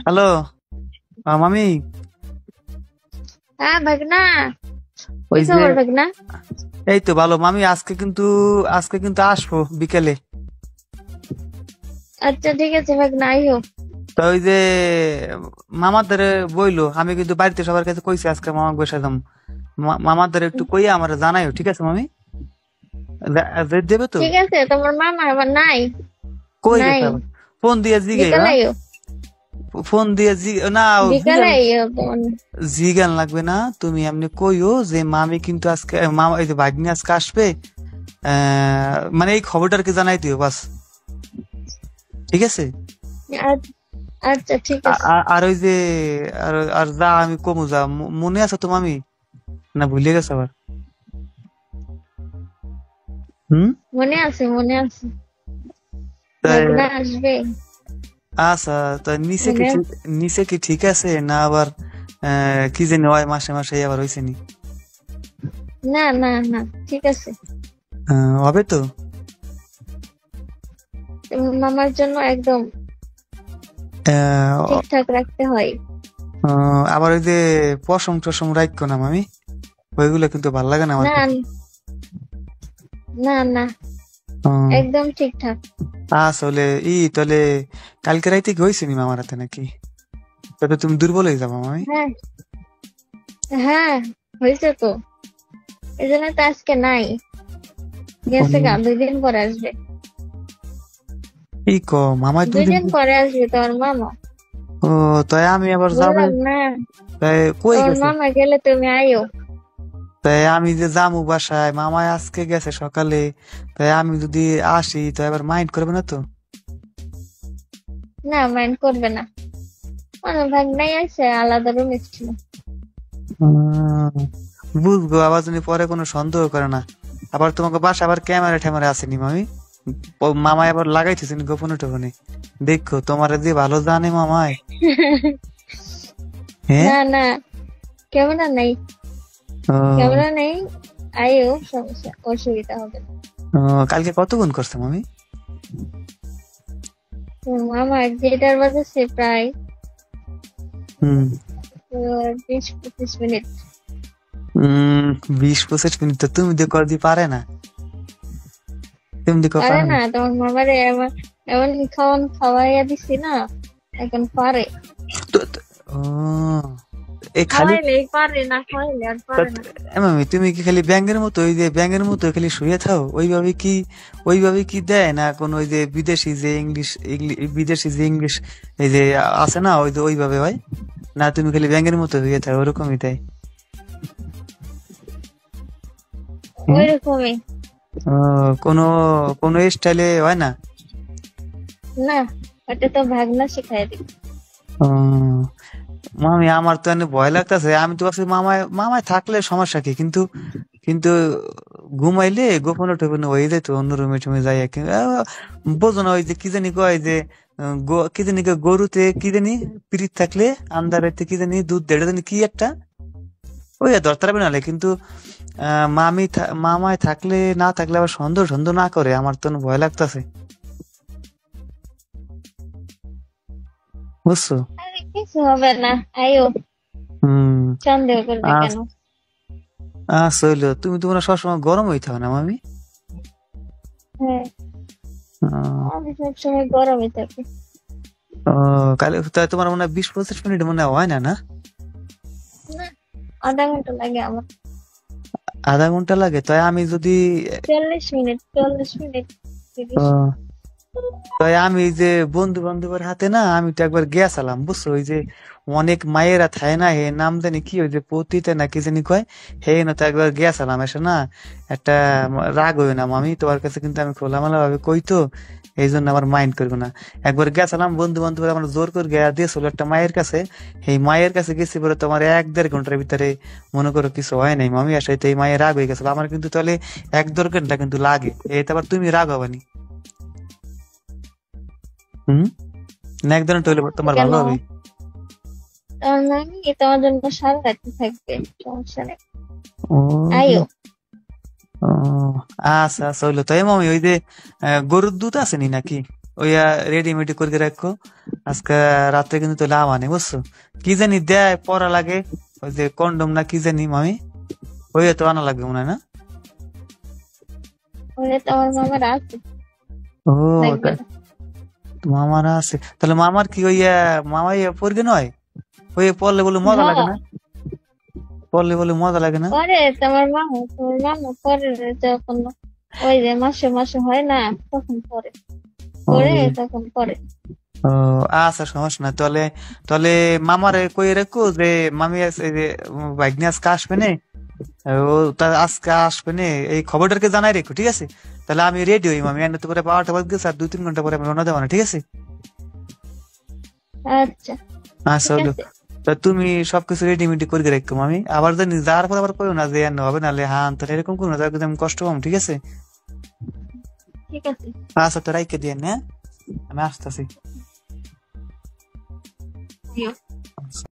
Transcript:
Hello মামি। হ্যাঁ ভাগনা, কি ওই যে খবর ভাগনা? এই তো ভালো মামি। আজকে কিন্তু আসবো বিকেলে। আচ্ছা ঠিক আছে ভাগনা, আইও। তো ওই যে মামাদের বইলো, আমি কিন্তু বাড়িতে সবার কাছে কইছি আজকে মামা বসে যাম। মামাদের একটু কইয়া আমার জানাইও, ঠিক আছে মামি? দেবে তো? ঠিক আছে, তোমার মামা আবার নাই? কই নাই, গেছে আবার? ফোন দিয়ে জিগে বিকালে হ্যাঁ। আইও। ফোন দিয়ে না ও বিকালে জিগান। আইও তোমার। জিগান লাগবে না, তুমি এমনি কইও যে মামি কিন্তু আজকে মামা এই যে ভাগ্নি আজকে আসবে। মানে এই খবরটা আর কি জানাই দিও বাস। ঠিক আছে। আচ্ছা আচ্ছা, ঠিক আছে। আর ওই যে আর আর যা আমি কমু যা মনে আছে তো মামি? না ভুলে গেছে আবার? হুম। মনে আছে, মনে আছে। তাই ভাগনা আসবে। আচ্ছা। তা নিচে কি মনে ঠিক, আছে। নিচে কি ঠিক আছে না আবার কি জানি হয় মাসে মাসে আবার হয়েছে নি? না না না, ঠিক আছে। হবে তো। তোমার মামার জন্য একদম আহ, ঠিকঠাক রাখতে হয়। আবার ওই যে পশম টসম রাখো না মামি, ওইগুলো কিন্তু ভাল লাগে না আমার না কাছে। না না, আহ, একদম ঠিকঠাক। আসলে তাহলে কালকে রাইতে কি হয়েছে নি মামার হাতে নাকি? তবে তুমি দুর্বল হয়ে যাবো মামি। হ্যাঁ হ্যাঁ, হয়েছে তো। এই জন্য তো আজকে নাই, গেছে গা, 2 দিন পরে আসবে। কি কো মামাই দুই দুই দিন? দিন পরে আসবে তোমার মামা। ও, তাই আমি আবার যাবে। বললাম না, তাই কই তোমার গেছে? মামা গেলে তুমি আইও। তাই আমি যে জামু বাসায়, মামাই আজকে গেছে সকালে। তাই আমি যদি আসি তো এবার মাইন্ড করবে না তো? না, মাইন্ড করবে না। আমার ভাগ্নাই আছে, আলাদা রুমে ছিল। উম, বুঝবো আবার যদি পরে কোনো সন্দেহ করে না। আবার তোমাকে বাসা আবার ক্যামেরা ট্যামেরা আসেনি মামি? মামাই আবার লাগাইতেছেন গোপনে টোপনে। দেখো তোমার যে ভালো জানে মামাই। হ্যাঁ। না না, ক্যামেরা নাই, ও, ক্যামেরা নেই। আইও, সমস্যা অসুবিধা হবে না। ও, কালকে কত গুণ করছে মামি? আমার যেটার বাজেছে প্রায় হুম। 20-25 মিনিট। উম 20-25 মিনিট তো তুমি দিয়ে করে দি পারে না? তুমি দিয়ে পারে পারে না? না, তোমার মামারে এমন এমন খাওয়ান খাওয়াইয়া দিছি না, এখন পারে। ও, এই খালি খাওয়াইলে পারে, না খাওয়াইলে আর পারে না। মামি তুমি কি খালি ব্যাঙের মতো, ওই যে ব্যাঙের মতো খালি শুয়ে থাও ওইভাবে কি? ওইভাবে কি দেয় না কোন ওই যে বিদেশি যে ইংলিশ, বিদেশি যে ইংলিশ এই যে আছে না, ওই যে ওইভাবে হয় না? তুমি খালি ব্যাঙের মতো হয়ে থাও, ওরকমই দেয়? হুম। ওই রকমই। ও, কোনো কোনো স্টাইলে হয় না? না, ওটা তো ভাগনা শিখাই দিই। ও, মামি আমার তো এনে ভয় লাগতেছে। আমি তো ভাবছি মামায় মামায় থাকলে সমস্যা কি, কিন্তু কিন্তু ঘুমাইলে গোপনে টোপনে হয়ে যেত অন্য রুমে টুমে যাই। বোঝো না ওই যে কি জানি কয় যে কি জানি কয়, গরুতে কি জানি পিরিত থাকলে আন্দারাইতে কি জানি দুধ দেড় জানি কি একটা, ওই আর ধরতে পারবে নাহলে কিন্তু মামায় থাকলে না থাকলে আবার সন্দেহ সন্দেহ না করে, আমার তো ভয় লাগতেছে, বুঝছো? আরে কিছু হবে না, আইও। হম। সন্দেহ করবে কেন? আচ্ছা হইলো, তুমি তোমরা সবসময় গরম হইতে হবে না মামি? হ্যাঁ, আহ, আমি সবসময় গরমই থাকি। কালে তাই তোমার মনে হয় 20-25 মিনিট মনে হয় না না? না, আধা ঘন্টা লাগে আমার। আধা ঘন্টা লাগে? তাই আমি যদি 40 মিনিট, 40 মিনিট, 30। আহ, তাই আমি এই যে বন্ধু বান্ধবের হাতে না, আমি তো একবার গেছিলাম বুঝছো, ওই যে অনেক মায়েরা থায় না, হে নাম জানি কি, ওই যে পতিতে না কি জানি কয়, হে না তো একবার গেছিলাম এসে না। একটা রাগ হইবে না মামি তোমার কাছে, কিন্তু আমি খোলামেলা ভাবে কই তো, এই জন্য আমার মাইন্ড করবো না। একবার গেছিলাম বন্ধু বান্ধব আমার জোর করে গেয়া দিয়েছিল একটা মায়ের কাছে। এই মায়ের কাছে গেছি পরে তোমার 1-1.5 ঘন্টার ভিতরে মনে করো কিছু হয় নাই মামি, আসলে তো এই মায়ের রাগ হয়ে গেছিল আমার, কিন্তু তাহলে 1-1.5 ঘন্টা কিন্তু লাগে। এটা আবার তুমি রাগ হবানি? হুম। না এক ধরনের টয়লেট তোমার কেন? ভালো হবে? তোমার নানি তোমার জন্য সারা রাত্রি থাকবে, সমস্যা নেই। ও, আইও। ও, আচ্ছা আচ্ছা হইলো। তাই মামি ওই যে গরুর দুধ আছে নি নাকি? ওইয়া রেডিমেডি করে রাখো। আজকে রাত্রে কিন্তু তো লাভ আনে বুঝছো, কি জানি দেয় পরা লাগে, ওই যে কন্ডম না কি জানি মামি, ওই তো আনা লাগবে মনে হয় না? ওরে তো আমার মামার আছে, ও লাগবে না। মামার আছে, তাহলে মামার কি ওইয়া মামাই পড়বে নয়, ওই পড়লে বলে মজা লাগে হ্যাঁ না? পড়লে বলে মজা লাগে না? পরে তোমার মামা পরে যখন ওই যে মাসে মাসে হয় না, তখন পরে পরে ও তখন পরে। ও, আচ্ছা সমস্যা না তাহলে। তাহলে মামারে কই রাখো যে মামি এই যে ভাগ্নে আজকে আসবে নে, ও তা আজকে আসবে নে, এই খবরটাকে জানাই রেখো, ঠিক আছে? তাহলে আমি রেডি হই মামি, এনে তো করে 12টা বাজে গেছে, আর 2-3 ঘন্টা পরে আমি রওনা দেবো না, ঠিক আছে? আচ্ছা আচ্ছা ঠিক হলো। আছে। তা তুমি সবকিছু রেডিমেডি করে রাখো মামি, আবার জানি যাওয়ার পর আবার কইও না যে এনে হবে, নাহলে হ্যাঁ তাহলে এরকম করো না, তাহলে কিন্তু আমি কষ্ট পাবো, ঠিক আছে? ঠিক আছে। আচ্ছা তো রাইখে দিয়ে নে, আমি আসতেছি।